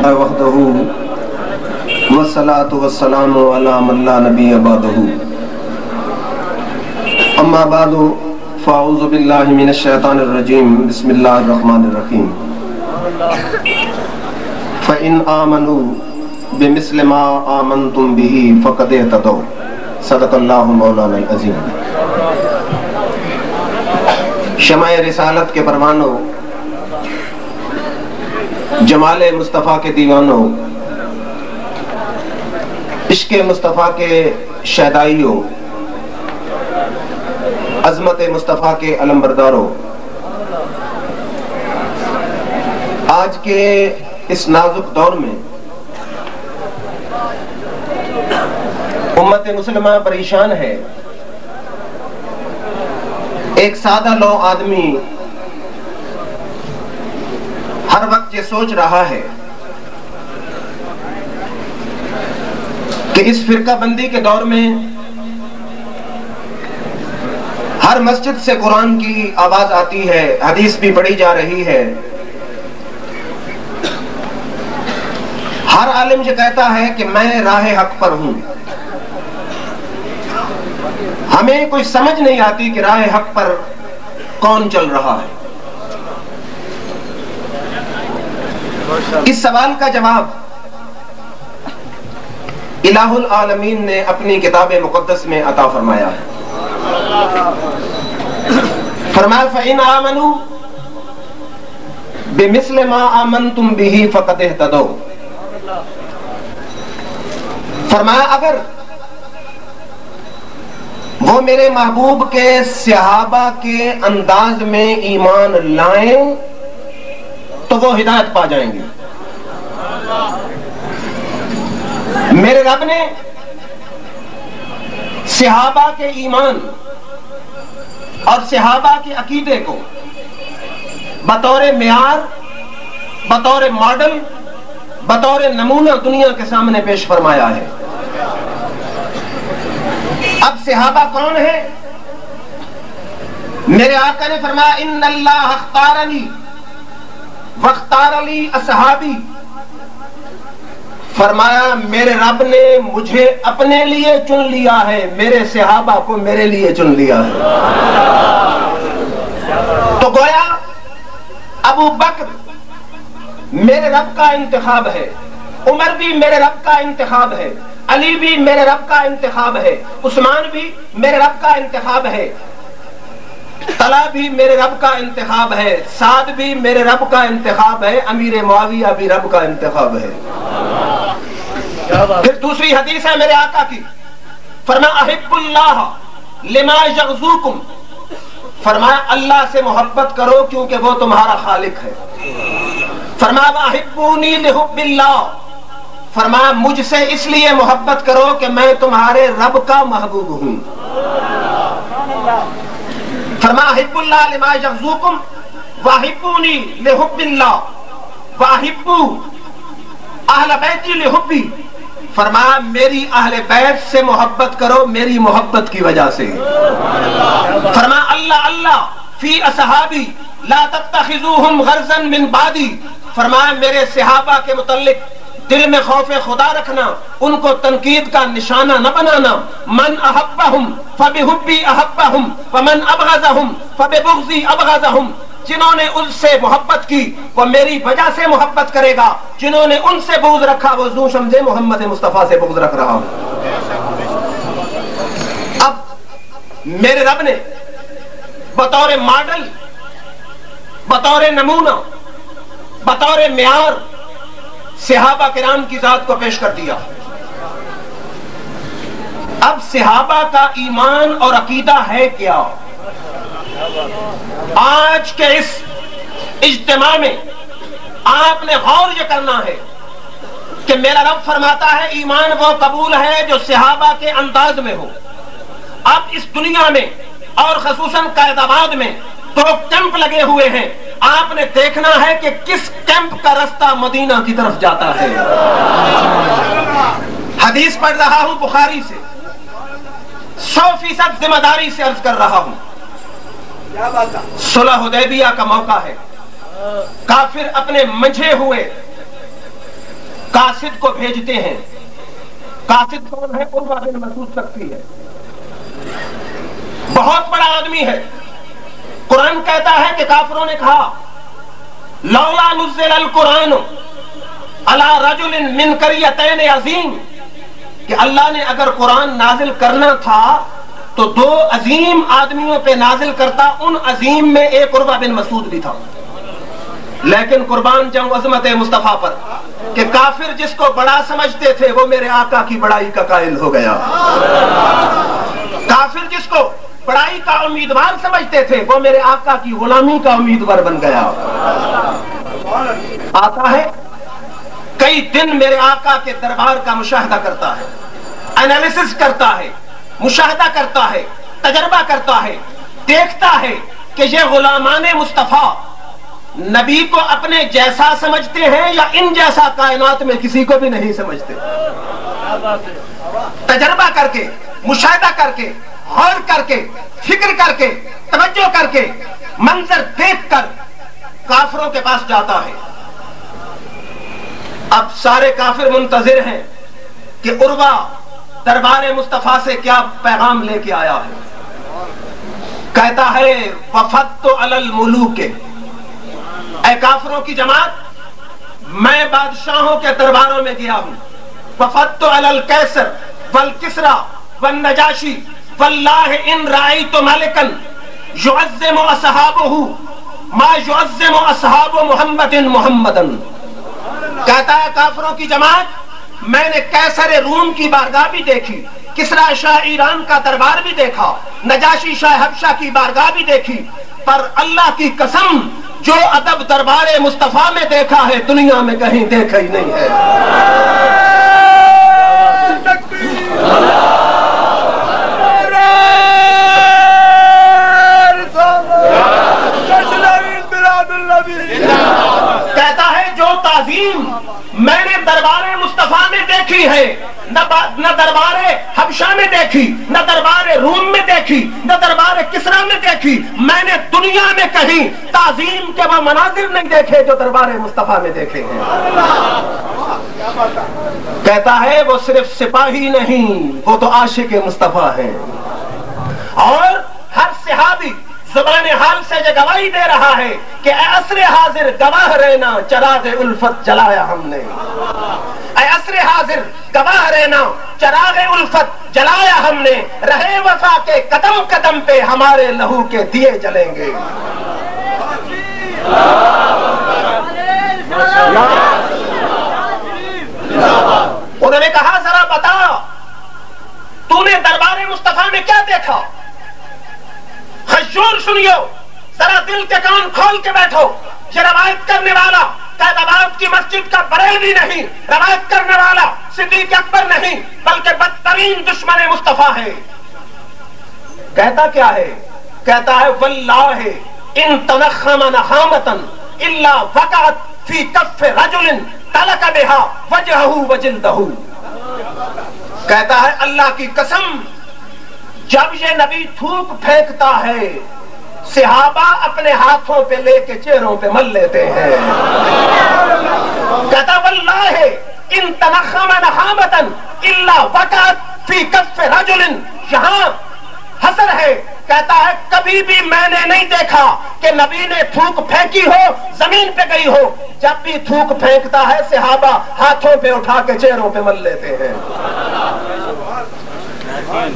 وحدہ والصلاة والسلام علی من لا نبی بعدہ اما بعد فاعوذ باللہ من الشیطان الرجیم بسم اللہ الرحمن الرحیم فإن آمنوا بمثل ما آمنتم به فقد اهتدوا صدق اللہ مولانا العظیم۔ شمع رسالت کے پروانوں، جمال مصطفیٰ کے دیوانوں، عشق مصطفیٰ کے شیدائیوں، عظمت مصطفیٰ کے علمبرداروں، آج کے اس نازک دور میں امت مسلمہ پریشان ہے۔ ایک سادہ لو آدمی ہر وقت یہ سوچ رہا ہے کہ اس فرقہ بندی کے دور میں ہر مسجد سے قرآن کی آواز آتی ہے، حدیث بھی پڑھی جا رہی ہے، ہر عالم یہ کہتا ہے کہ میں راہ حق پر ہوں۔ ہمیں کوئی سمجھ نہیں آتی کہ راہ حق پر کون چل رہا ہے۔ اس سوال کا جواب الہ العالمین نے اپنی کتاب مقدس میں عطا فرمایا ہے۔ فرمایا فَإِنْ آمَنُوا بِمِثْلِ مَا آمَنْتُمْ بِهِ فَقَدْ اهْتَدَوْا۔ فرمایا اگر وہ میرے محبوب کے صحابہ کے انداز میں ایمان لائیں تو وہ ہدایت پا جائیں گے۔ میرے رب نے صحابہ کے ایمان اور صحابہ کے عقیدے کو بطور معیار، بطور ماڈل، بطور نمونہ دنیا کے سامنے پیش فرمایا ہے۔ اب صحابہ کون ہیں؟ میرے آقا نے فرمایا ان اللہ اختارنی واختار لی اصحابی۔ فرمایا میرے رب نے مجھے اپنے لیے چن لیا ہے، میرے صحابہ کو میرے لیے چن لیا ہے۔ تو گویا ابو بکر میرے رب کا انتخاب ہے، عمر بھی میرے رب کا انتخاب ہے، علی بھی میرے رب کا انتخاب ہے، عثمان بھی میرے رب کا انتخاب ہے، طلحہ بھی میرے رب کا انتخاب ہے، سعد بھی میرے رب کا انتخاب ہے، امیر معاویہ بھی رب کا انتخاب ہے۔ پھر دوسری حدیث ہے میرے آقا کی، فرمایا احب اللہ لما یغزوکم، فرمایا اللہ سے محبت کرو کیونکہ وہ تمہارا خالق ہے۔ فرمایا واحبونی لحب اللہ، فرمایا مجھ سے اس لیے محبت کرو کہ میں تمہارے رب کا محبوب ہوں۔ فرمایا احب اللہ لما یغزوکم واحبونی لحب اللہ واحبو اہل بیتی لحبی، فرمایا میری اہل بیت سے محبت کرو میری محبت کی وجہ سے۔ فرمایا اللہ اللہ فی اصحابی لا تتخذوہم غرضا من بعدی، فرمایا میرے صحابہ کے متعلق دل میں خوف خدا رکھنا، ان کو تنقید کا نشانہ نہ بنانا۔ من احبہم فبحبی احبہم ومن ابغضہم فببغضی ابغضہم، جنہوں نے ان سے محبت کی وہ میری وجہ سے محبت کرے گا، جنہوں نے ان سے بغض رکھا وہ زو سمجھے محمد مصطفیٰ سے بغض رکھ رہا ہوں۔ اب میرے رب نے بطور ماڈل، بطور نمونہ، بطور معیار صحابہ کرام کی ذات کو پیش کر دیا۔ اب صحابہ کا ایمان اور عقیدہ ہے کیا؟ آج کے اس اجتماع میں آپ نے غور یہ کرنا ہے کہ میرا رب فرماتا ہے ایمان وہ قبول ہے جو صحابہ کے انداز میں ہو۔ اب اس دنیا میں اور خصوصاً قائد آباد میں 2 کیمپ لگے ہوئے ہیں، آپ نے دیکھنا ہے کہ کس کیمپ کا رستہ مدینہ کی طرف جاتا ہے۔ حدیث پڑھ رہا ہوں بخاری سے، 100% ذمہ داری سے عرض کر رہا ہوں۔ صلح حدیبیہ کا موقع ہے، کافر اپنے منجھے ہوئے قاصد کو بھیجتے ہیں. قاصد کون ہے؟ عروہ بن مسعود سقفی ہے. بہت بڑا آدمی ہے. قرآن کہتا ہے کہ کافروں نے کہا لولا نزل القرآن علی رجل من قریتین عظیم، کہ اللہ نے اگر قرآن نازل کرنا تھا تو 2 عظیم آدمیوں پہ نازل کرتا. ان عظیم میں ایک عروہ بن مسعود بھی تھا. لیکن قربان جاؤں عظمت مصطفیٰ پر کہ کافر جس کو بڑا سمجھتے تھے وہ میرے آقا کی بڑائی کا قائل ہو گیا. کافر جس کو بڑائی کا امیدوار سمجھتے تھے وہ میرے آقا کی غلامی کا امیدوار بن گیا. آتا ہے کئی دن میرے آقا کے دربار کا مشاہدہ کرتا ہے، انالیسس کرتا ہے، مشاہدہ کرتا ہے، تجربہ کرتا ہے، دیکھتا ہے کہ یہ غلامان مصطفیٰ نبی کو اپنے جیسا سمجھتے ہیں یا ان جیسا کائنات میں کسی کو بھی نہیں سمجھتے. تجربہ کر کے، مشاہدہ کر کے، غور کر کے، فکر کر کے، توجہ کر کے، منظر دیکھ کر کافروں کے پاس جاتا ہے. اب سارے کافر منتظر ہیں کہ عروہ دربار مصطفیٰ سے کیا پیغام لے کے آیا ہے. کہتا ہے وفدت علی الملوک، اے کافروں کی جماعت میں بادشاہوں کے درباروں میں گیا ہوں. وفدت علی القیصر والکسرا والنجاشی واللہ ان رأیت ملکا یعظم اصحابہ ما یعظم اصحاب محمد محمدا. کہتا ہے کافروں کی جماعت میں نے قیصر روم کی بارگاہ بھی دیکھی، کسرا شاہ ایران کا دربار بھی دیکھا، نجاشی شاہ حبشہ کی بارگاہ بھی دیکھی، پر اللہ کی قسم جو ادب دربار مصطفیٰ میں دیکھا ہے دنیا میں کہیں دیکھا ہی نہیں ہے. کہتا ہے جو تعظیم میں نے دربار مصطفیٰ میں دیکھی ہے نہ دربار حبشہ میں دیکھی، نہ دربار روم میں دیکھی، نہ دربار کسرا میں دیکھی، میں نے دنیا میں کہیں تعظیم کے وہ مناظر نہیں دیکھے جو دربار مصطفیٰ میں دیکھے ہیں. کہتا ہے وہ صرف سپاہی نہیں، وہ تو عاشق مصطفیٰ ہیں. اور ہر صحابی زبان حال سے یہ گواہی دے رہا ہے کہ اے عصر حاضر گواہ رہنا چراغ الفت جلایا ہم نے. اے عصر حاضر گواہ رہنا چراغ الفت جلایا ہم نے، رہے وفا کے قدم قدم پہ ہمارے لہو کے دیے جلیں گے. انہوں نے کہا ذرا بتا تو نے دربار مصطفیٰ میں کیا دیکھا؟ حضور سنیو، ذرا دل کے کان کھول کے بیٹھو. یہ روایت کرنے والا قائدآباد کی مسجد کا بریلوی نہیں، روایت کرنے والا صدیق اکبر نہیں بلکہ بدترین دشمن مصطفیٰ ہے. کہتا کیا ہے؟ کہتا ہے واللہ ان تنخم نخامتا الا وقعت فی کف رجل تلک بہا وجہہ وجلدہ. کہتا ہے اللہ کی قسم جب یہ نبی تھوک پھینکتا ہے صحابہ اپنے ہاتھوں پہ لے کے چہروں پہ مل لیتے ہیں. کہتا واللہ ان تنخم نخامتا الا وقعت فی کف رجل، یہاں حسر ہے. کہتا ہے کبھی بھی میں نے نہیں دیکھا کہ نبی نے تھوک پھینکی ہو زمین پہ گئی ہو. جب بھی تھوک پھینکتا ہے صحابہ ہاتھوں پہ اٹھا کے چہروں پہ مل لیتے ہیں.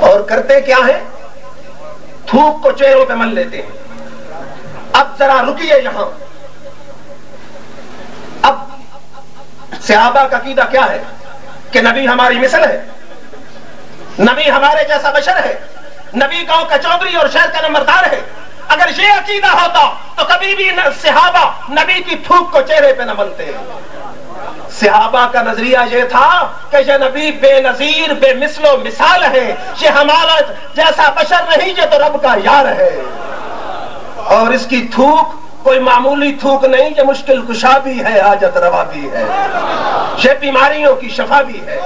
اور کرتے کیا ہے؟ تھوک کو چہروں پہ مل لیتے ہیں. اب ذرا رکیے یہاں. اب صحابہ کا عقیدہ کیا ہے؟ کہ نبی ہماری مثل ہے، نبی ہمارے جیسا بشر ہے، نبی گاؤں کا چودھری اور شہر کا نمبردار ہے. اگر یہ عقیدہ ہوتا تو کبھی بھی صحابہ نبی کی تھوک کو چہرے پہ نہ ملتے. صحابہ کا نظریہ یہ تھا کہ یہ نبی بے نظیر بے مثل و مثال ہے، یہ ہمارا جیسا بشر نہیں، یہ تو رب کا یار ہے. اور اس کی تھوک کوئی معمولی تھوک نہیں، یہ مشکل کشا بھی ہے، حاجت روا بھی ہے، یہ بیماریوں کی شفا بھی ہے.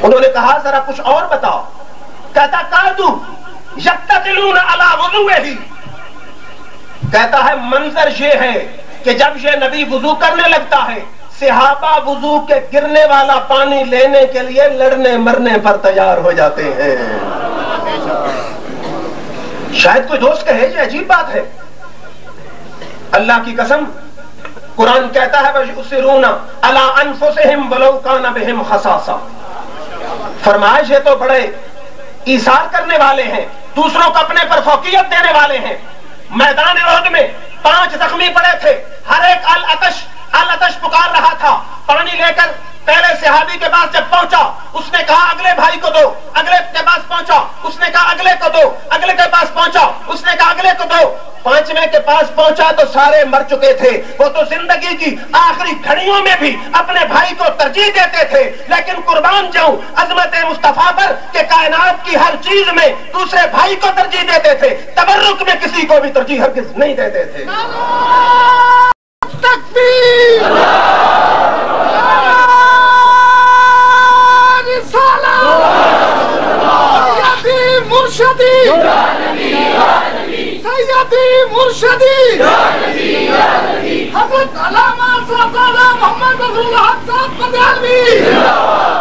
انہوں نے کہا ذرا کچھ اور بتاؤ. کہتا قادو یتقلون علی وضوئہ. کہتا ہے منظر یہ ہے کہ جب یہ نبی وضو کرنے لگتا ہے صحابہ وضو کے گرنے والا پانی لینے کے لیے لڑنے مرنے پر تیار ہو جاتے ہیں. شاید کوئی دوست کہے یہ عجیب بات ہے. اللہ کی قسم قرآن کہتا ہے وَيُؤْثِرُونَ عَلَىٰ أَنفُسِهِمْ وَلَوْ كَانَ بِهِمْ خَصَاصَةٌ. فرمایا یہ تو بڑے ایثار کرنے والے ہیں, دوسروں کو اپنے پر فوقیت دینے والے ہیں. میدان احد میں 5 زخمی پڑے تھے, ہر ایک العطش پکار رہا تھا. پانی لے کر پہلے صحابی کے پاس جب پہنچا اس نے کہا اگلے بھائی کو دو, اگلے کے پاس پہنچا اس نے کہا اگلے کو دو, اگلے کے پاس پہنچا اس نے کہا اگلے کو دو. 5ویں کے پاس پہنچا تو سارے مر چکے تھے. وہ تو زندگی کی آخری گھڑیوں میں بھی اپنے بھائی کو ترجیح دیتے تھے, لیکن قربان جاؤں عظمت مصطفیٰ پر کہ کائنات کی ہر چیز میں دوسرے بھائی کو ترجیح دیتے تھے, تبرک میں کسی کو بھی ترجیح ہرگز نہیں دیتے تھے. تکبیر مرشدی سیدی مرشدی حضرت علامہ محمد رسول اللہ صاحب قدیانوی.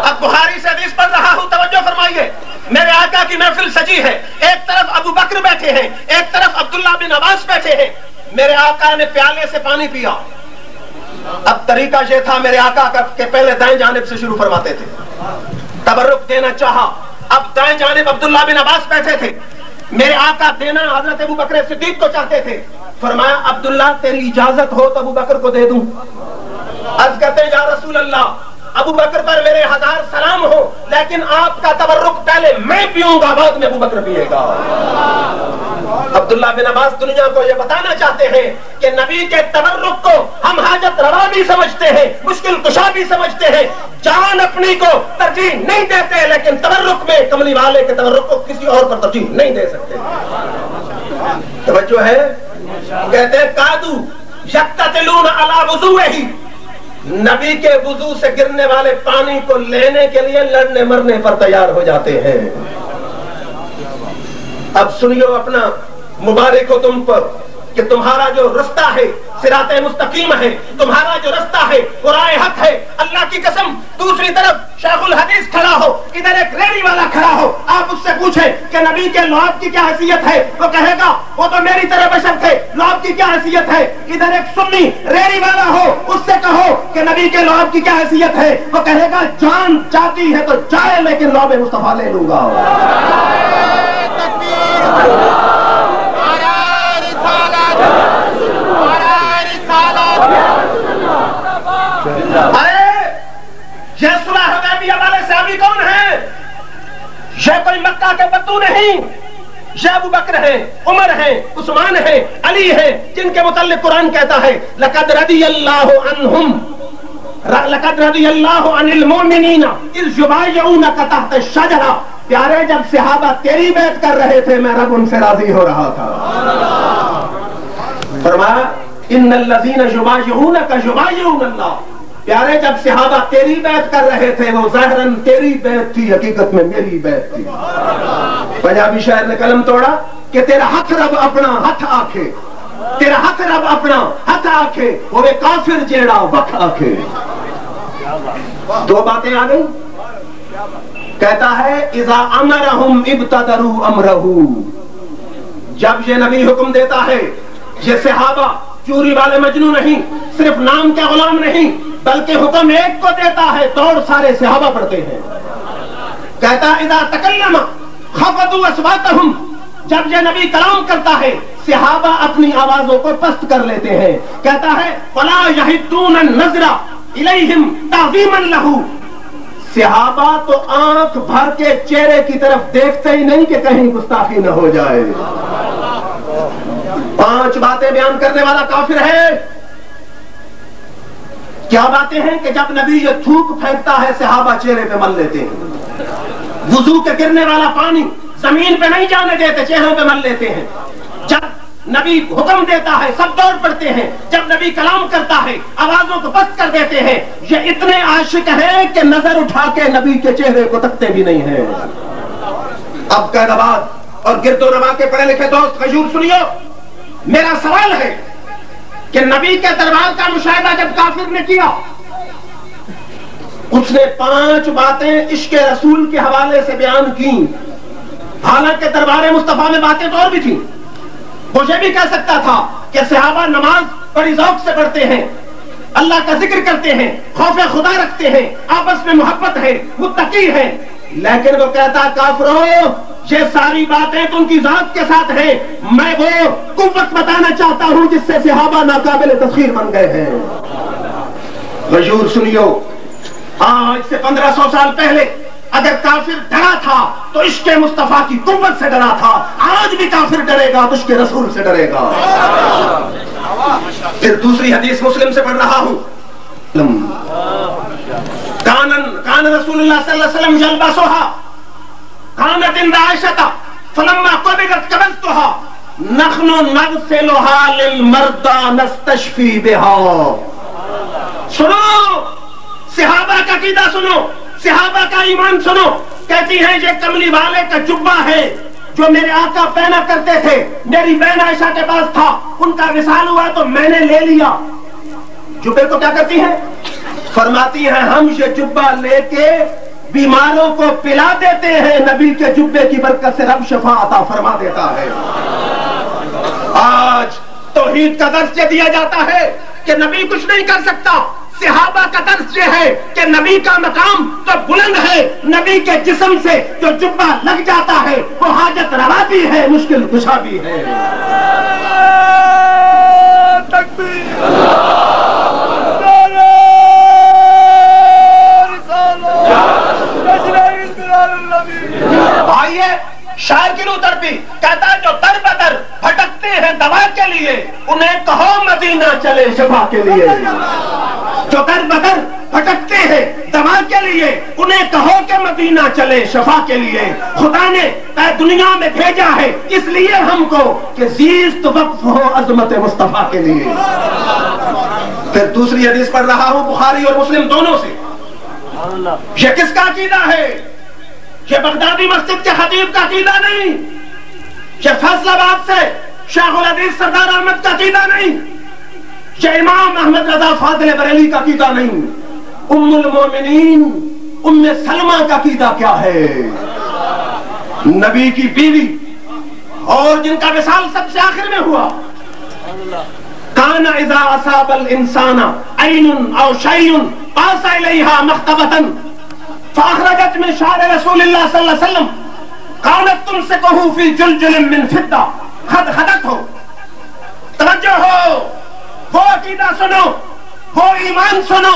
اب بخاری سے حدیث پڑھ رہا ہوں, توجہ فرمائیے. میرے آقا کی محفل سجی ہے, ایک طرف ابو بکر بیٹھے ہیں, ایک طرف عبداللہ بن عباس بیٹھے ہیں. میرے آقا نے پیالے سے پانی پیا. اب طریقہ یہ تھا میرے آقا کا کہ پہلے دائیں جانب سے شروع فرماتے تھے, تبرک دینا چاہا. اب دائیں جانب عبداللہ بن عباس بیٹھے تھے. میرے آقا دینا حضرت ابو بکر صدیق کو چاہتے تھے. فرمایا عبداللہ تیری اجازت ہو تو ابو بکر کو دے دوں. عرض کرتے یا رسول اللہ ابو بکر پر میرے 1000 سلام ہو, لیکن آپ کا تبرک پہلے میں پیوں گا بعد میں ابو بکر پیے گا. عبداللہ بن عباس دنیا کو یہ بتانا چاہتے ہیں کہ نبی کے تبرک کو ہم حاجت روا بھی سمجھتے ہیں, مشکل کشا بھی سمجھتے ہیں, جان اپنی کو ترجیح نہیں دیتے, لیکن تبرک میں کملی والے کے تبرک کو کسی اور پر ترجیح نہیں دے سکتے. توجہ ہے. کہتے ہیں کادو یقتتلون علی وضوئہ, نبی کے وضو سے گرنے والے پانی کو لینے کے لیے لڑنے مرنے پر تیار ہو جاتے ہیں. اب سنیو, اپنا مبارک ہو تم پر کہ تمہارا جو رستہ ہے صراط مستقیم ہے, تمہارا جو رستہ ہے وہ راہ حق ہے. اللہ کی قسم دوسری طرف شیخ الحدیث کھڑا ہو, ادھر ایک ریڑھی والا کھڑا ہو, آپ اس سے پوچھیں کہ نبی کے لعاب کی کیا حیثیت ہے, وہ کہے گا وہ تو میری طرح بشر تھے, لعاب کی کیا حیثیت ہے. ادھر ایک سنی ریڑھی والا ہو, اس سے کہو کہ نبی کے لعاب کی کیا حیثیت ہے, وہ کہے گا جان چاہتی ہے تو جائے لیکن لعاب مصطفیٰ لے لوں گا. ارے یہ صلح حدیبیہ والے صحابی کون ہیں؟ یہ کوئی مکہ کے بدو نہیں, یہ ابو بکر ہیں, عمر ہیں, عثمان ہیں, علی ہیں, جن کے متعلق قرآن کہتا ہے لقد رضی اللہ عنہم لقد رضی اللہ عن المؤمنین اذ یبایعونک تحت الشجرہ. پیارے جب صحابہ تیری بیعت کر رہے تھے میں رب ان سے راضی ہو رہا تھا. فرمایا ان الذین یبایعونک یبایعون اللہ. پیارے جب صحابہ تیری بیعت کر رہے تھے وہ ظاہراً تیری بیعت تھی, حقیقت میں میری بیعت تھی. پنجابی شاعر نے قلم توڑا کہ تیرا ہاتھ رب اپنا ہاتھ آکھے, تیرا ہاتھ رب اپنا ہاتھ آکھے, وہ کافر جیڑا وقت آکھے. 2 باتیں آ گئی. کہتا ہے اذا امرہم ابتدروا امرہ, جب یہ نبی حکم دیتا ہے, یہ صحابہ چوری والے مجنو نہیں, صرف نام کے غلام نہیں, بلکہ حکم ایک کو دیتا ہے, دوڑ سارے صحابہ پڑھتے ہیں. کہتا ہے اذا تکلم خفضوا اصواتہم, جب یہ نبی کلام کرتا ہے صحابہ اپنی آوازوں کو پست کر لیتے ہیں. کہتا ہے فلا یحدون النظر الیہم تعظیما لہ, صحابہ تو آنکھ بھر کے چہرے کی طرف دیکھتے ہی نہیں کہ کہیں گستاخی نہ ہو جائے. 5 باتیں بیان کرنے والا کافر ہے. کیا باتیں ہیں؟ کہ جب نبی یہ تھوک پھینکتا ہے صحابہ چہرے پہ مل لیتے ہیں, وضو کے گرنے والا پانی زمین پہ نہیں جانے دیتے, چہروں پہ مل لیتے ہیں. جب نبی حکم دیتا ہے سب دوڑ پڑتے ہیں, جب نبی کلام کرتا ہے آوازوں کو پست کر دیتے ہیں. یہ اتنے عاشق ہیں کہ نظر اٹھا کے نبی کے چہرے کو تکتے بھی نہیں ہیں. اب قید آباد اور گرد و نواح کے پڑھے لکھے دوست غیور سنیو, میرا سوال ہے کہ نبی کے دربار کا مشاہدہ جب کافر نے کیا اس نے 5 باتیں عشق رسول کے حوالے سے بیان کی. حالانکہ دربار مصطفیٰ میں باتیں تو اور بھی تھیں. وہ یہ بھی کہہ سکتا تھا کہ صحابہ نماز بڑی ذوق سے پڑھتے ہیں, اللہ کا ذکر کرتے ہیں, خوف خدا رکھتے ہیں, آپس میں محبت ہے, متقی ہیں. لیکن وہ کہتا کافروں یہ ساری باتیں تو ان کی ذات کے ساتھ ہیں, میں وہ قوت بتانا چاہتا ہوں جس سے صحابہ ناقابل تسخیر بن گئے ہیں. حضور سنیو, آج سے 1500 سال پہلے اگر کافر ڈرا تھا تو عشق مصطفیٰ کی قوت سے ڈرا تھا, آج بھی کافر ڈرے گا تو عشق رسول سے ڈرے گا. پھر دوسری حدیث مسلم سے پڑھ رہا ہوں. کان رسول اللہ صلی اللہ علیہ وسلم یلبسها كانت عند عائشة فلما قبضت قبضتها نحن نغسلها للمرضى نستشفي بها. سنو صحابہ کا عقیدہ سنو, صحابہ کا ایمان سنو. کہتی ہیں یہ کملی والے کا جبہ ہے جو میرے آقا پہنا کرتے تھے, میری بہن عائشہ کے پاس تھا, ان کا وصال ہوا تو میں نے لے لیا. جبے کو کیا کرتی ہیں؟ فرماتی ہیں ہم یہ جبہ لے کے بیماروں کو پلا دیتے ہیں, نبی کے جبے کی برکت سے رب شفا عطا فرما دیتا ہے. آج توحید کا درس یہ دیا جاتا ہے کہ نبی کچھ نہیں کر سکتا. صحابہ کا درس یہ ہے کہ نبی کا مقام تو بلند ہے, نبی کے جسم سے جو جبہ لگ جاتا ہے وہ حاجت روا بھی ہے, مشکل کشا بھی ہے. آئیے شاعر کی روح تڑپی, کہتا ہے جو در بدر بھٹکتے ہیں دوا کے لیے انہیں کہو مدینہ چلے شفا کے لیے. جو در بدر بھٹکتے ہیں دوا کے لیے انہیں کہو کہ مدینہ چلے شفا کے لیے. خدا نے دنیا میں بھیجا ہے اس لیے ہم کو کہ زیست وقف ہو عظمت مصطفیٰ کے لیے. پھر دوسری حدیث پڑھ رہا ہوں بخاری اور مسلم دونوں سے. یہ کس کا عقیدہ ہے؟ یہ بغدادی مسجد کے خطیب کا عقیدہ نہیں, یہ فیصل آباد سے شیخ الحدیث سردار احمد کا عقیدہ نہیں, یہ امام احمد رضا فاضل بریلی کا عقیدہ نہیں. ام المومنین ام سلمہ کا عقیدہ کیا ہے؟ نبی کی بیوی اور جن کا وصال سب سے آخر میں ہوا. کان اذا اصاب الانسان عین او شیء قاس الیہا مختبۃ فاخرجت من شعر رسول اللہ صلی اللہ علیہ وسلم قالت تمسکہ فی جلجل من فضہ خد خدت ہو. توجہ ہو, وہ عقیدہ سنو, وہ ایمان سنو,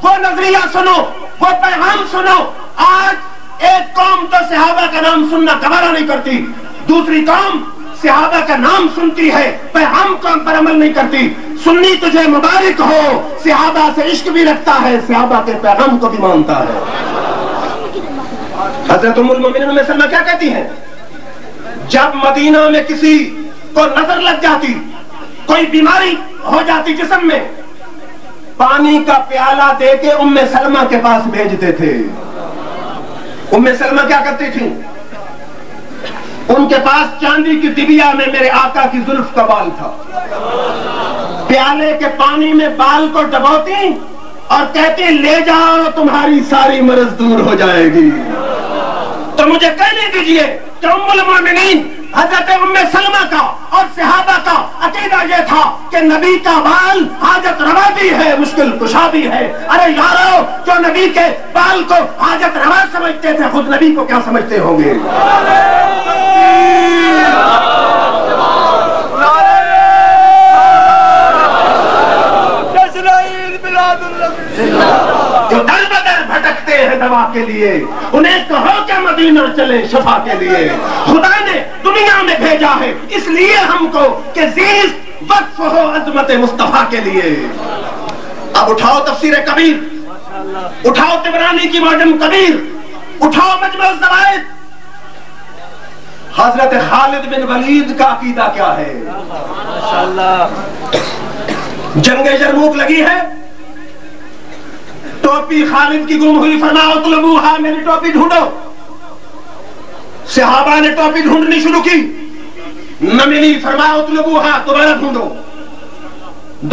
وہ نظریہ سنو, وہ پیغام سنو. آج ایک قوم تو صحابہ کا نام سننا گوارا نہیں کرتی, دوسری قوم صحابہ کا نام سنتی ہے پیغام پر عمل نہیں کرتی. سنی تجھے مبارک ہو, صحابہ سے عشق بھی رکھتا ہے, صحابہ کے پیغام کو بھی مانتا ہے. حضرت ام المومنین ام سلمہ کیا کہتی ہیں؟ جب مدینہ میں کسی کو نظر لگ جاتی, کوئی بیماری ہو جاتی جسم میں, پانی کا پیالہ دے کے ام سلمہ کے پاس بھیجتے تھے. ام سلمہ کیا کرتی تھی؟ ان کے پاس چاندی کی ڈبیا میں میرے آقا کی زلف کا بال تھا, پیالے کے پانی میں بال کو ڈبوتی اور کہتی لے جاؤ تمہاری ساری مرض دور ہو جائے گی. تو مجھے کہنے دیجئے کہ ام المومنین حضرت ام سلمہ کا اور صحابہ کا عقیدہ یہ تھا کہ نبی کا بال حاجت روا بھی ہے, مشکل کشا بھی ہے. ارے یارو, جو نبی کے بال کو حاجت روا سمجھتے تھے خود نبی کو کیا سمجھتے ہوں گے؟ جو در بدر بھٹکتے ہیں دوا کے لیے انہیں کہو کہ مدینہ چلے شفا کے لیے. خدا نے دنیا میں بھیجا ہے اس لیے ہم کو کہ زیست وقف ہو عظمت مصطفیٰ کے لیے. اب اٹھاؤ تفسیر کبیر, اٹھاؤ طبرانی کی معجم کبیر, اٹھاؤ مجمع الزوائد. حضرت خالد بن ولید کا عقیدہ کیا ہے؟ جنگ یرموک لگی ہے, ٹوپی خالد کی گم ہوئی, فرمایا اطلبوها, میری ٹوپی ڈھونڈو. صحابہ نے ٹوپی ڈھونڈنی شروع کی, نہ ملی, فرمایا اطلبوها, دوبارہ ڈھونڈو.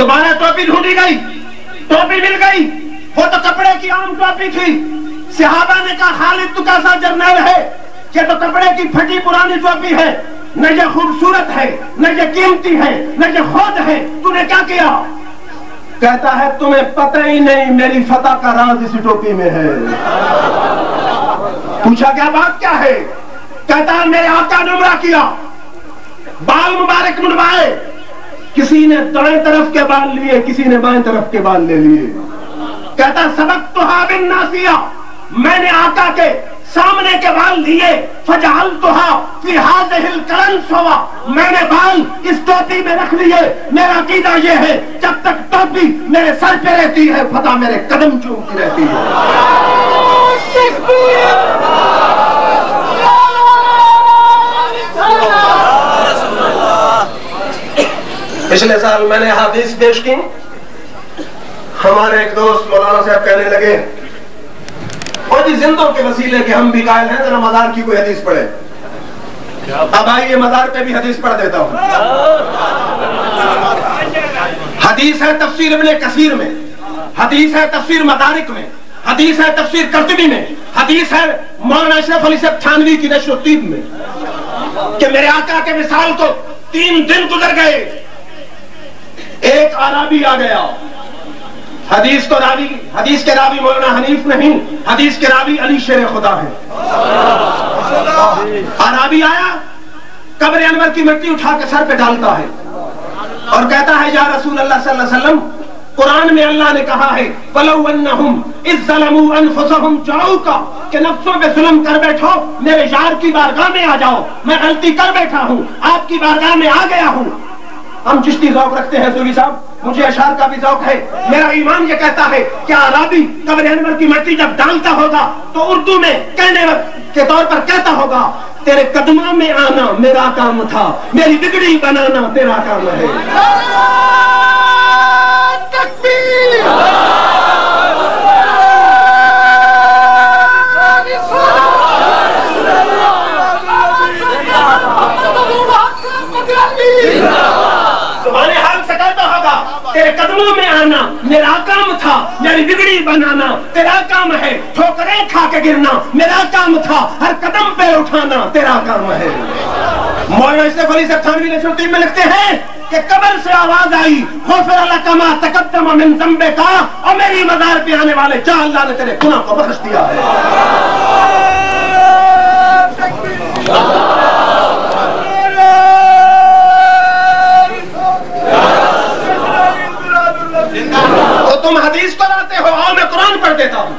دوبارہ ٹوپی ڈھونڈی گئی, ٹوپی مل گئی, وہ تو کپڑے کی عام ٹوپی تھی. صحابہ نے کہا خالد تو کیسا جرنیل ہے، یہ تو کپڑے کی پھٹی پرانی ٹوپی ہے، نہ یہ خوبصورت ہے، نہ یہ قیمتی ہے، نہ یہ خود ہے، تو نے کیا کیا؟ کہتا ہے تمہیں پتہ ہی نہیں میری فتح کا راز اسی ٹوپی میں ہے. پوچھا کیا بات کیا ہے؟ کہتا ہے میرے آقا نے عمرہ کیا، بال مبارک منڈوائے، کسی نے دائیں طرف کے بال لیے، کسی نے بائیں طرف کے بال لے لیے. کہتا سبقتھا بالناسیہ، میں نے آقا کے سامنے کے بال لیے، فجعلتھا فی ھذہ القرنسوہ، میں نے بال اس ٹوپی میں رکھ لیے. میرا عقیدہ یہ ہے جب تک ٹوپی میرے سر پہ رہتی ہے فتح میرے قدم چومتی رہتی ہے. پچھلے سال میں نے حدیث پیش کی، ہمارے ایک دوست مولانا صاحب کہنے لگے اور جی زندوں کے وسیلے کہ ہم بھی قائل ہیں ذرا مزار کی کوئی حدیث پڑھے. اب آئیے مزار پہ بھی حدیث پڑھ دیتا ہوں. حدیث ہے تفسیر ابن کثیر میں، حدیث ہے تفسیر مدارک میں، حدیث ہے تفسیر قرطبی میں، حدیث ہے مولانا اشرف علی صاحب تھانوی کی نشر الطیب میں کہ میرے آقا کے وصال کو 3 دن گزر گئے، ایک عربی آ گیا. حدیث کے راوی مولانا حنیف نہیں، حدیث کے راوی علی شیر خدا ہے. عربی آیا، قبر انور کی مٹی اٹھا کے سر پہ ڈالتا ہے اور کہتا ہے یا رسول اللہ صلی اللہ علیہ وسلم، قرآن میں اللہ نے کہا ہے وَلَوْ أَنَّهُمْ إِذْ ظَلَمُوا أَنفُسَهُمْ جَاءُوكَ کہ نفسوں پہ ظلم کر بیٹھو، میرے یار کی بارگاہ میں آ جاؤ، میں غلطی کر بیٹھا ہوں، آپ کی بارگاہ میں آ گیا ہوں. ہم چشتی ذوق رکھتے ہیں سوری صاحب، مجھے اشعار کا بھی ذوق ہے. میرا ایمان یہ کہتا ہے کہ عربی قبر انور کی مٹی جب ڈالتا ہوگا تو اردو میں کہنے کے طور پر کہتا ہوگا تیرے قدموں میں آنا میرا کام تھا، میری بگڑی بنانا تیرا کام ہے. زبان حال سے کہتا ہوگا تیرے قدموں میں آنا میرا کام تھا، میری بگڑی بنانا تیرا کام ہے، ٹھوکریں کھا کے گرنا میرا کام تھا، ہر قدم پہ اٹھانا تیرا کام ہے. مولانا اشرف علی صاحب تھانوی نشر الطیب میں لکھتے ہیں کہ قبر سے آواز آئی غفر لک ما تقدم من ذنبک، اور میری مزار پہ آنے والے جا اللہ نے تیرے گناہ کو بخش دیا ہے. تو تم حدیث پر آتے ہو، آؤ میں قرآن پڑھ دیتا ہوں.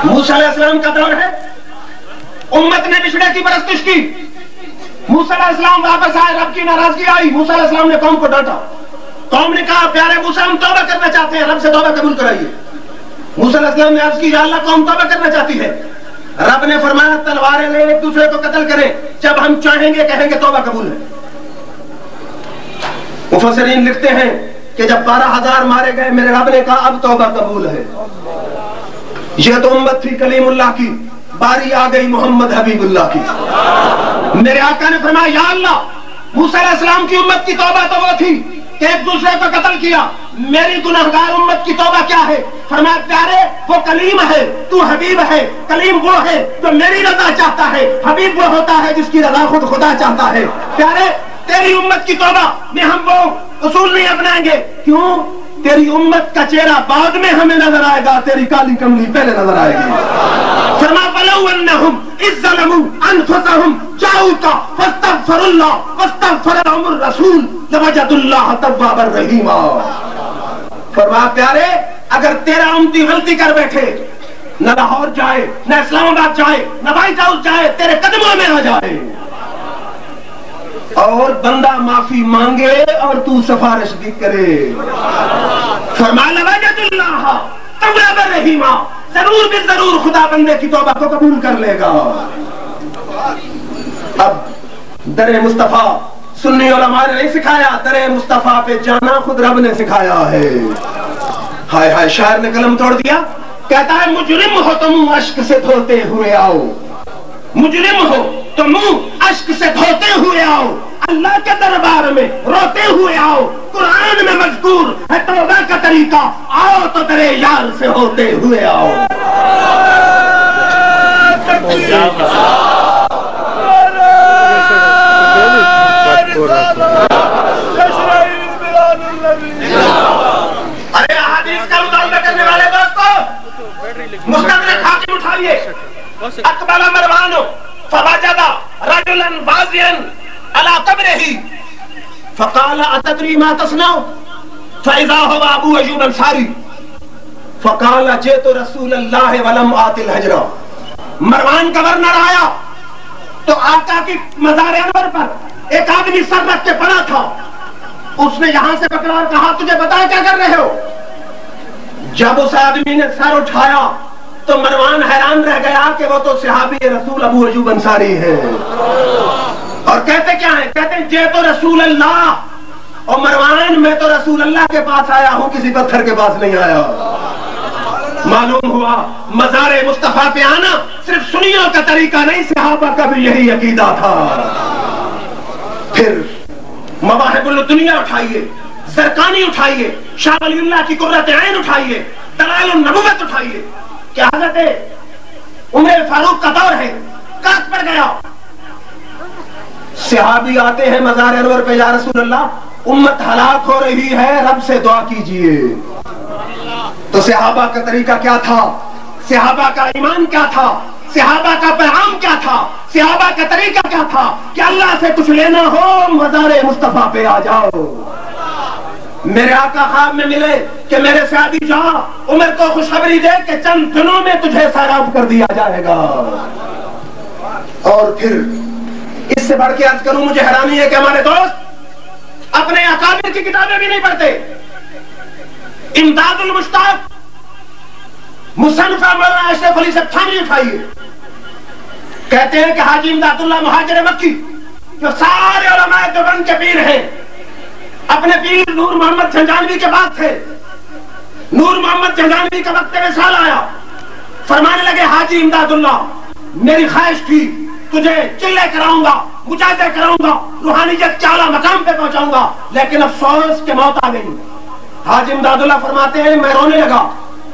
موسیٰ علیہ السلام کا دور ہے، امت نے بچھڑے کی پرستش کی، موسیٰ علیہ السلام واپس آئے، رب کی ناراضگی آئی، موسیٰ علیہ السلام نے قوم کو ڈانٹا. قوم نے کہا پیارے موسیٰ ہم توبہ کرنا چاہتے ہیں، رب سے توبہ قبول کرائیے. موسیٰ علیہ السلام نے عرض کی یا اللہ قوم توبہ کرنا چاہتی ہے. رب نے فرمایا تلواریں لے ایک دوسرے کو قتل کریں، جب ہم چاہیں گے کہیں گے توبہ قبول ہے. مفسرین لکھتے ہیں کہ جب 12,000 مارے گئے میرے رب نے کہا اب توبہ قبول ہے. یہ تو امت تھی کلیم اللہ کی، باری آ گئی محمد حبیب اللہ کی. میرے آقا نے فرمایا یا اللہ موسیٰ علیہ السلام کی امت کی توبہ تو وہ تھی کہ ایک دوسرے کو قتل کیا، میری گناہگار امت کی توبہ کیا ہے؟ فرمایا پیارے وہ کلیم ہے، تو حبیب ہے. کلیم وہ ہے جو میری رضا چاہتا ہے، حبیب وہ ہوتا ہے جس کی رضا خود خدا چاہتا ہے. پیارے تیری امت کی توبہ میں ہم وہ اصول نہیں اپنائیں گے. کیوں؟ تیری امت کا چہرہ بعد میں ہمیں نظر آئے گا، تیری کالی کملی پہلے نظر آئے گی. فرما وَلَوْ أَنَّهُمْ إِذْ ظَلَمُوا أَنفُسَهُمْ جَاءُوكَ فَاسْتَغْفَرُوا اللَّهَ وَاسْتَغْفَرَ لَهُمُ الرَّسُولُ لَوَجَدُوا اللَّهَ تَوَّابًا رَحِيمًا. فرما پیارے اگر تیرا امتی غلطی کر بیٹھے، نہ لاہور جائے، نہ اسلام آباد جائے، نہ وائٹ ہاؤس جائے، تیرے قدموں میں آ جائے اور بندہ معافی مانگے اور تو سفارش بھی کرے، فرمایا لَوَجَدُوا اللَّهَ تَوَّابًا رَحِيمًا، ضرور بھی ضرور خدا بندے کی توبہ کو قبول کر لے گا. اب در مصطفیٰ سنی علماء نے نہیں سکھایا، در مصطفیٰ پہ جانا خود رب نے سکھایا ہے. ہائے ہائے شاعر نے قلم توڑ دیا، کہتا ہے مجرم ہو تم اشک سے دھوتے ہوئے آؤ، مجرم ہو تو منہ اشک سے دھوتے ہوئے آؤ، اللہ کے دربار میں روتے ہوئے آؤ، قرآن میں مذکور ہے توبہ کا طریقہ، آؤ تو تیرے یار سے ہوتے ہوئے آؤ۔ ارے احادیث کا مطالبہ کرنے والے دوستو، مستدرک حاکم اٹھائیے، اقبل مروان فوجد رجلا بازیا على قبره فقال اتدري ما تصنع فاذا هو ابو ایوب انصاری فقال جئت رسول الله ولم آت الحجر۔ مروان گورنر آیا تو آقا کی مزار انور پر ایک آدمی سر رکھ کے پڑا تھا، اس نے یہاں سے پکڑا اور کہا تجھے بتا کیا کر رہے ہو؟ جب اس آدمی نے سر اٹھایا تو مروان حیران رہ گیا کہ وہ تو صحابی رسول ابو ایوب انصاری ہے، اور کہتے کیا ہیں؟ کہتے ہیں جے تو رسول اللہ، اور مروان میں تو رسول اللہ کے پاس آیا ہوں، کسی پتھر کے پاس نہیں آیا۔ معلوم ہوا مزار مصطفیٰ پہ آنا صرف سنیوں کا طریقہ نہیں، صحابہ کا بھی یہی عقیدہ تھا۔ پھر مواہب الدنیا اٹھائیے، زرقانی اٹھائیے، شاہ ولی اللہ کی قرۃ عین اٹھائیے، دلائل النبوت اٹھائیے کہ حضرت عمر فاروق کا دور ہے، کاٹ پڑ گیا، صحابی آتے ہیں مزار انور پہ، یا رسول اللہ امت ہلاک ہو رہی ہے، رب سے دعا کیجئے۔ تو صحابہ کا طریقہ کیا تھا؟ صحابہ کا ایمان کیا تھا؟ صحابہ کا پیغام کیا تھا؟ صحابہ کا طریقہ کیا تھا؟ کہ اللہ سے کچھ لینا ہو مزار مصطفیٰ پہ آ جاؤ۔ میرے آقا خواب میں ملے کہ میرے صحابی جا عمر کو خوشخبری دے کہ چند دنوں میں تجھے سیراب کر دیا جائے گا۔ اور پھر اس سے بڑھ کے عرض کروں، مجھے حیرانی ہے کہ ہمارے دوست اپنے اکابر کی کتابیں بھی نہیں پڑھتے۔ امداد المشتاق مصنفہ مولانا اشرف علی صاحب تھانوی اٹھائیے، کہتے ہیں کہ حاجی امداد اللہ مہاجر مکی جو سارے علماء دیوبند کے پیر ہیں، اپنے پیر نور محمد جھنجھانوی کے بعد تھے۔ نور محمد جھنجھانوی کا وقت وصال آیا، فرمانے لگے حاجی امداد اللہ میری خواہش تھی تجھے چلے کراؤں گا، مجاہدے کراؤں گا، روحانیت کے اعلیٰ مقام پہ پہنچاؤں گا، لیکن افسوس کہ موت آ گئی۔ حاجی امداد اللہ فرماتے ہیں میں رونے لگا۔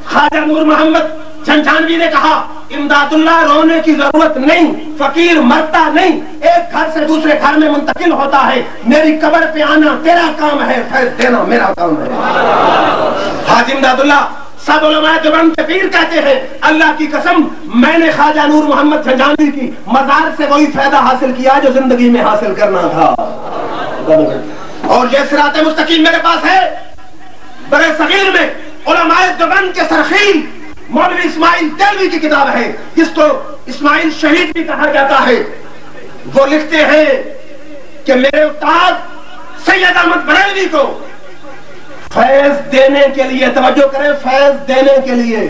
خواجہ نور محمد جھنجھانوی نے کہا امداد اللہ رونے کی ضرورت نہیں، فقیر مرتا نہیں، ایک گھر سے دوسرے گھر میں منتقل ہوتا ہے، میری قبر پہ آنا تیرا کام ہے، فیض دینا میرا کام ہے۔ حاجی امداد اللہ سب علماء دیوبند کے پیر کہتے ہیں اللہ کی قسم میں نے خواجہ نور محمد جھنجھانوی کی مزار سے وہی فائدہ حاصل کیا جو زندگی میں حاصل کرنا تھا۔ اور یہ صراط مستقیم میرے پاس ہے، برے صغیر میں علماء دیوبند کے سرخیل مولوی اسماعیل دہلوی کی کتاب ہے، جس کو اسماعیل شہید بھی کہا جاتا ہے۔ وہ لکھتے ہیں کہ میرے استاد سید احمد بریلوی کو فیض دینے کے لیے، توجہ کریں، فیض دینے کے لیے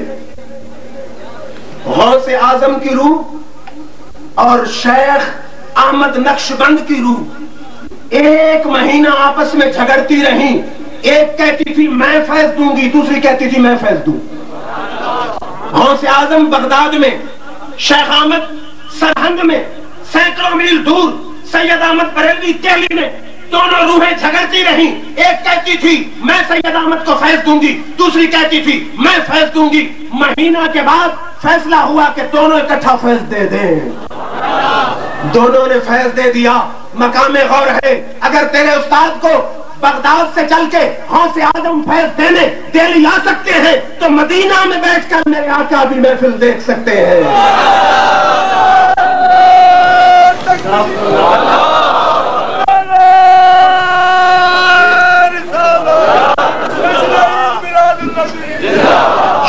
غوث اعظم کی روح اور شیخ احمد نقشبند کی روح 1 مہینہ آپس میں جھگڑتی رہیں، ایک کہتی تھی میں فیض دوں گی، دوسری کہتی تھی میں فیض دوں۔ غوث اعظم بغداد میں، شیخ احمد سرہند میں، سینکڑوں میل دور سید احمد بریلوی دہلی میں، دونوں روحیں جھگڑتی رہیں، ایک کہتی تھی میں سید احمد کو فیض دوں گی، دوسری کہتی تھی میں فیض دوں گی۔ مہینہ کے بعد فیصلہ ہوا کہ دونوں اکٹھا فیض دے دیں، دونوں نے فیض دے دیا۔ مقام غور ہے، اگر تیرے استاد کو بغداد سے چل کے غوث اعظم فیض دینے دہلی آ سکتے ہیں تو مدینہ میں بیٹھ کر میرے آقا بھی محفل دیکھ سکتے ہیں۔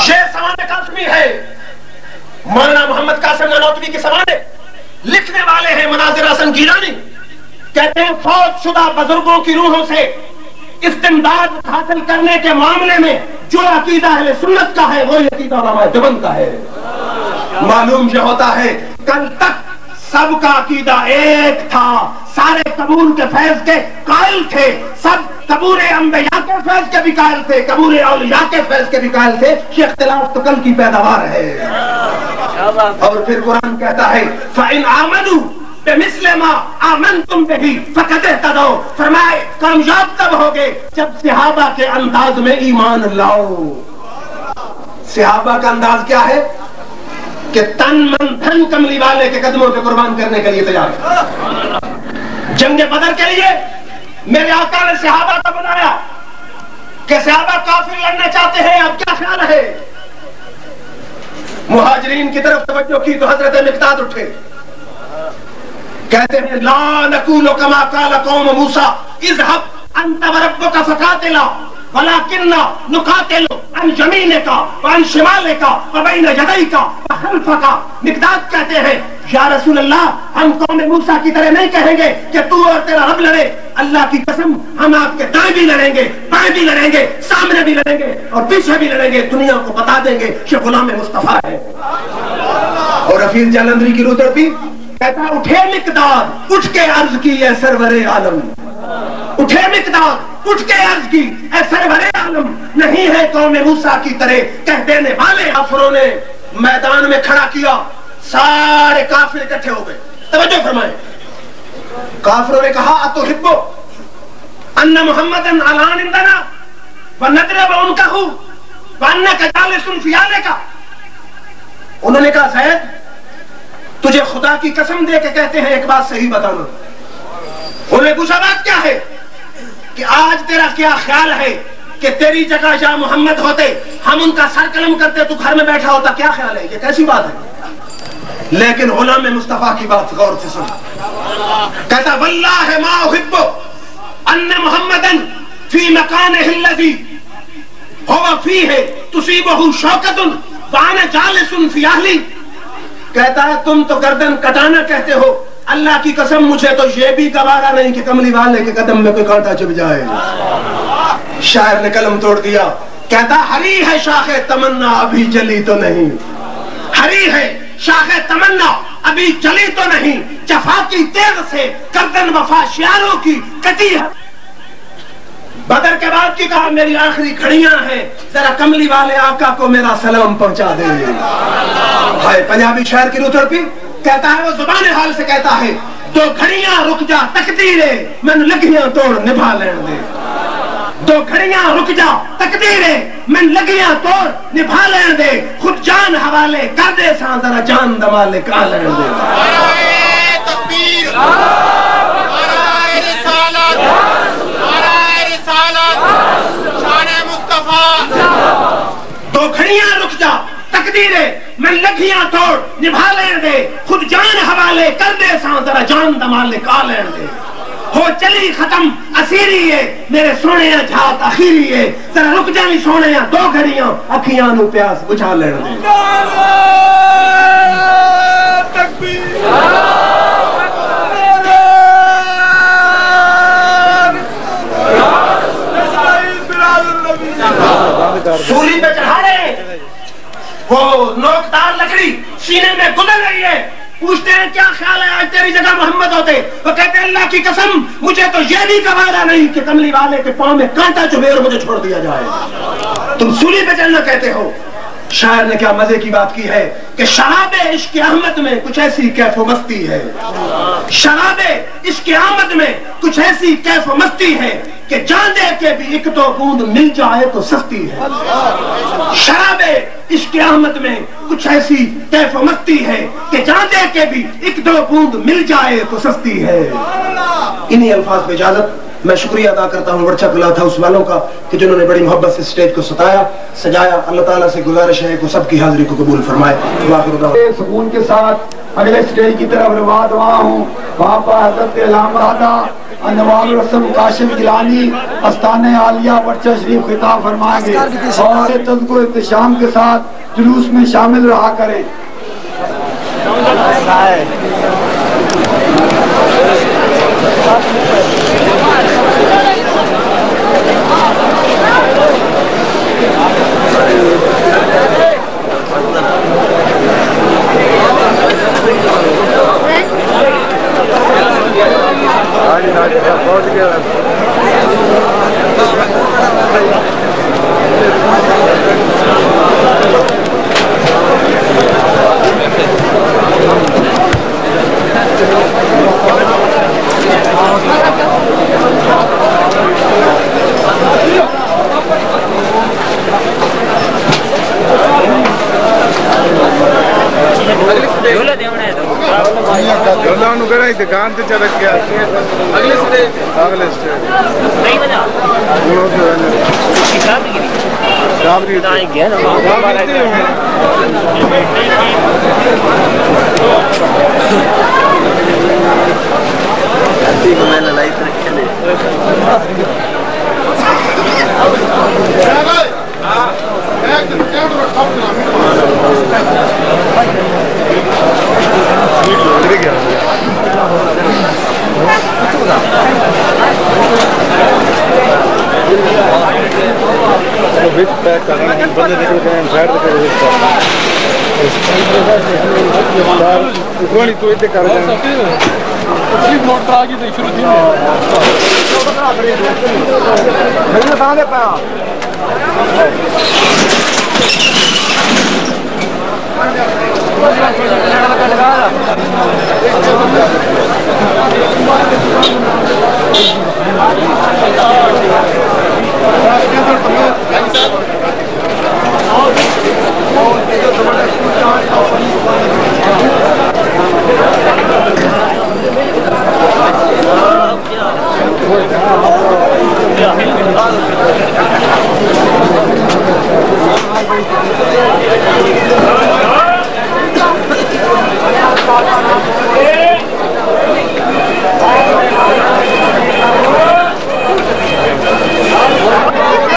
یہ سوانح قاسمی ہے، مولانا محمد قاسم نانوتوی کی سوانح، لکھنے والے ہیں مناظر حسن گیلانی، کہتے ہیں فوت شدہ بزرگوں کی روحوں سے استمداد حاصل کرنے کے معاملے میں جو عقیدہ اہل سنت کا ہے وہی عقیدہ علماء دیوبند کا ہے۔ معلوم یہ ہوتا ہے کل تک سب کا عقیدہ ایک تھا، سارے قبول کے فیض کے قائل تھے، سب قبول انبیاء کے فیض کے بھی قائل تھے، قبول اولیاء کے فیض کے بھی قائل تھے۔ یہ اختلاف تو کل کی پیداوار ہے۔ اور پھر قرآن کہتا ہے فَإِنْ آمَنُوا بِمِثْلِ مَا آمَنْتُمْ بِهِ فَقَدْ اهْتَدَوْا، فرمائے کامیاب تب ہوگے جب صحابہ کے انداز میں ایمان لاؤ۔ صحابہ کا انداز کیا ہے کہ تن من دھن کملی والے کے قدموں پہ قربان کرنے کے لیے تیار ہے۔ جنگ بدر کے لیے میرے آقا نے صحابہ کو بنایا کہ صحابہ کافر لڑنا چاہتے ہیں، اب کیا خیال ہے؟ مہاجرین کی طرف توجہ کی تو حضرت مقداد اٹھے، کہتے ہیں لا نقول کما قال قوم موسیٰ اذهب انت وربک فقاتلا ولكننا نقاتل عن يمينك وعن شمالك وبين يديك وخلفك۔ مقداد کہتے ہیں یا رسول اللہ ہم قوم موسیٰ کی طرح نہیں کہیں گے کہ تو اور تیرا رب لڑے، اللہ کی قسم ہم آپ کے دائیں بھی لڑیں گے، بائیں بھی لڑیں گے، سامنے بھی لڑیں گے اور پیچھے بھی لڑیں گے، دنیا کو بتا دیں گے کہ غلام مصطفیٰ ہے۔ اور رفیق جالندری کی روح تڑپی، کہتا اٹھے مقداد اٹھ کے عرض کی اے سرور عالم، اٹھے مقداد اٹھ کے عرض کی اے سرور عالم، نہیں ہے قوم موسیٰ کی طرح کہہ دینے والے۔ کافروں نے میدان میں کھڑا کیا، سارے کافر اکٹھے ہو گئے۔ توجہ فرمائیں، کافروں نے کہا اتحب ان محمدا الان عندنا ونضرب عنقه وانك جالس في اهلك۔ انہوں نے کہا زید تجھے خدا کی قسم دے کے کہتے ہیں ایک بات صحیح بتانا۔ انہوں نے پوچھا بات کیا ہے؟ کہ آج تیرا کیا خیال ہے کہ تیری جگہ یا محمد ہوتے ہم ان کا سر قلم کرتے تو گھر میں بیٹھا ہوتا، کیا خیال ہے؟ یہ کیسی بات ہے؟ لیکن غلام مصطفیٰ کی بات غور سے سن، کہتا واللہ ما احب ان محمدا فی مکانہ الذی هو فیہ تصیبہ شوکۃ وانا جالس فی اہلی۔ کہتا ہے تم تو گردن کٹانا کہتے ہو، اللہ کی قسم مجھے تو یہ بھی گوارا نہیں کہ کملی والے کے قدم میں کوئی کانٹا چبھ جائے۔ شاعر نے قلم توڑ دیا، کہتا ہری ہے شاخ تمنا ابھی جلی تو نہیں، ہری ہے شاخ تمنا ابھی جلی تو نہیں، جفا کی تیغ سے گردن وفا شیاروں کی کٹی ہے۔ بدر کے بعد کی کہا میری آخری گھڑیاں ہیں، ذرا کملی والے آقا کو میرا سلام پہنچا دیں۔ ہائے پنجابی شاعر کی روح تڑپی، کہتا ہے وہ زبان حال سے کہتا ہے دو گھڑیاں رک جا تقدیرے میں لگیاں توڑ نبھا لین دے، دو گھڑیاں رک جا تقدیرے میں لگیاں توڑ نبھا لین دے، خود جان حوالے کر دے ساں ذرا جان دمالے کا لین دے۔ نعرہ تکبیر، نعرہ رسالت، نعرہ رسالت، شان مصطفیٰ۔ دو گھڑیاں رک جا تقدیرے میں لگیاں توڑ نبھا لین دے، خود جان حوالے کر دے ساں ذرا جان دمالے کا لین دے۔ ہو چلی ختم اسیری ہے میرے سونے جھات اخیری ہے، ذرا رک جانی سونے دو گھڑیاں اکھیاں نو پیاس بجھا لین دے۔ سولی پہ چڑھا رہے وہ نوکدار لکڑی سینے میں گزر رہی ہے، پوچھتے ہیں کیا خیال ہے آج تیری جگہ محمد ہوتے؟ وہ کہتے ہیں اللہ کی قسم مجھے تو یہ بھی گوارا نہیں کہ کملی والے کے پاؤں میں کانٹا چبھے اور مجھے چھوڑ دیا جائے، تم سولی پہ چلنا کہتے ہو۔ شاعر نے کیا مزے کی بات کی ہے کہ شراب عشق احمد میں کچھ ایسی کیف و مستی ہے، شراب عشق احمد میں کچھ ایسی کیف و مستی ہے کہ جان دے کے بھی ایک دو بوند مل جائے تو سستی ہے۔ شراب عشق احمد میں کچھ ایسی کیف و مستی ہے کہ جان دے کے بھی ایک دو بوند مل جائے تو سستی ہے۔ انہی الفاظ پہ اجازت میں شکریہ ادا کرتا ہوں ورچہ کلاتھ ہاؤس والوں کا کہ جنہوں نے بڑی محبت سے اسٹیج کو ستایا سجایا۔ اللہ تعالیٰ سے گزارش ہے کہ سب کی حاضری کو قبول فرمائے۔ سکون کے ساتھ اگلے اسٹیج کی طرف روایت وہاں ہوں، وہاں پر حضرت علامہ رادا انوار الرسم کاشف گیلانی استانِ عالیہ ورچہ شریف خطاب فرمائیں گے اور تذکر و احتشام کے ساتھ جلوس میں شامل رہا کریں۔ اللہ انہوں کہنا ہی دکان تے چلک گیا اگلے سٹیج نہیں بنا شابری گیا نا میں لڑائی رکھے لے پیک کرنا بندے تو اتنے کر شروع تھی